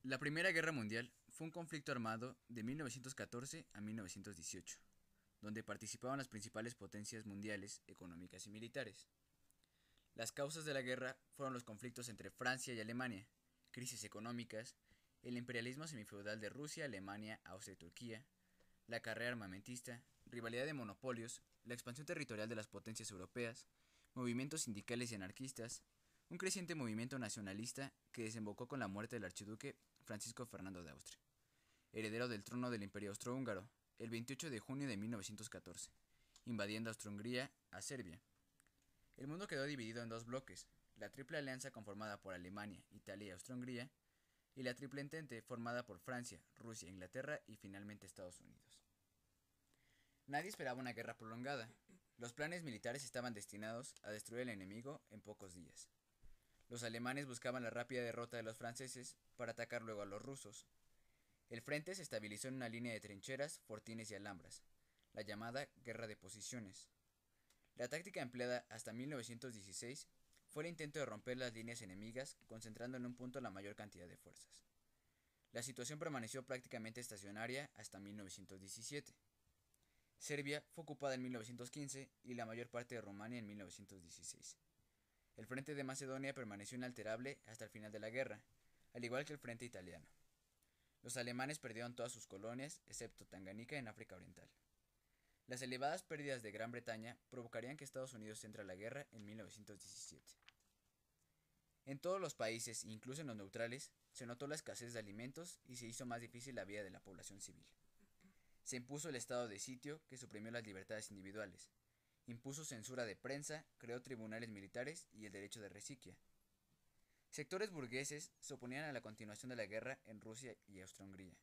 La Primera Guerra Mundial fue un conflicto armado de 1914 a 1918, donde participaban las principales potencias mundiales económicas y militares. Las causas de la guerra fueron los conflictos entre Francia y Alemania, crisis económicas, el imperialismo semifeudal de Rusia, Alemania, Austria y Turquía, la carrera armamentista, rivalidad de monopolios, la expansión territorial de las potencias europeas, movimientos sindicales y anarquistas, un creciente movimiento nacionalista que desembocó con la muerte del archiduque Francisco Fernando de Austria, heredero del trono del Imperio Austrohúngaro, el 28 de junio de 1914, invadiendo Austria-Hungría a Serbia. El mundo quedó dividido en dos bloques, la Triple Alianza conformada por Alemania, Italia y Austria-Hungría, y la Triple Entente formada por Francia, Rusia, Inglaterra y finalmente Estados Unidos. Nadie esperaba una guerra prolongada. Los planes militares estaban destinados a destruir al enemigo en pocos días. Los alemanes buscaban la rápida derrota de los franceses para atacar luego a los rusos. El frente se estabilizó en una línea de trincheras, fortines y alhambras, la llamada Guerra de Posiciones. La táctica empleada hasta 1916 fue el intento de romper las líneas enemigas, concentrando en un punto la mayor cantidad de fuerzas. La situación permaneció prácticamente estacionaria hasta 1917. Serbia fue ocupada en 1915 y la mayor parte de Rumania en 1916. El frente de Macedonia permaneció inalterable hasta el final de la guerra, al igual que el frente italiano. Los alemanes perdieron todas sus colonias, excepto Tanganica en África Oriental. Las elevadas pérdidas de Gran Bretaña provocarían que Estados Unidos entre a la guerra en 1917. En todos los países, incluso en los neutrales, se notó la escasez de alimentos y se hizo más difícil la vida de la población civil. Se impuso el estado de sitio, que suprimió las libertades individuales. Impuso censura de prensa, creó tribunales militares y el derecho de resiquia. Sectores burgueses se oponían a la continuación de la guerra en Rusia y Austria-Hungría.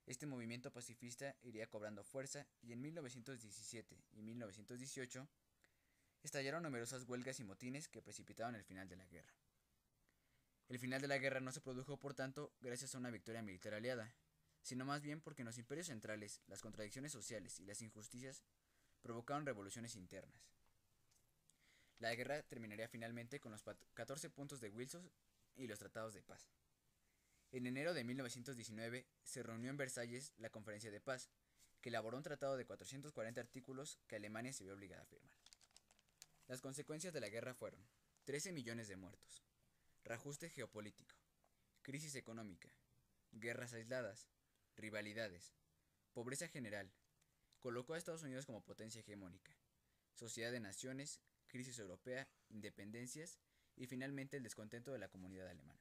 Este movimiento pacifista iría cobrando fuerza y en 1917 y 1918 estallaron numerosas huelgas y motines que precipitaron el final de la guerra. El final de la guerra no se produjo, por tanto, gracias a una victoria militar aliada, sino más bien porque en los imperios centrales las contradicciones sociales y las injusticias provocaron revoluciones internas. La guerra terminaría finalmente con los 14 puntos de Wilson y los tratados de paz. En enero de 1919 se reunió en Versalles la Conferencia de Paz, que elaboró un tratado de 440 artículos que Alemania se vio obligada a firmar. Las consecuencias de la guerra fueron 13 millones de muertos, reajuste geopolítico, crisis económica, guerras aisladas, rivalidades, pobreza general, colocó a Estados Unidos como potencia hegemónica, sociedad de naciones, crisis europea, independencias y finalmente el descontento de la comunidad alemana.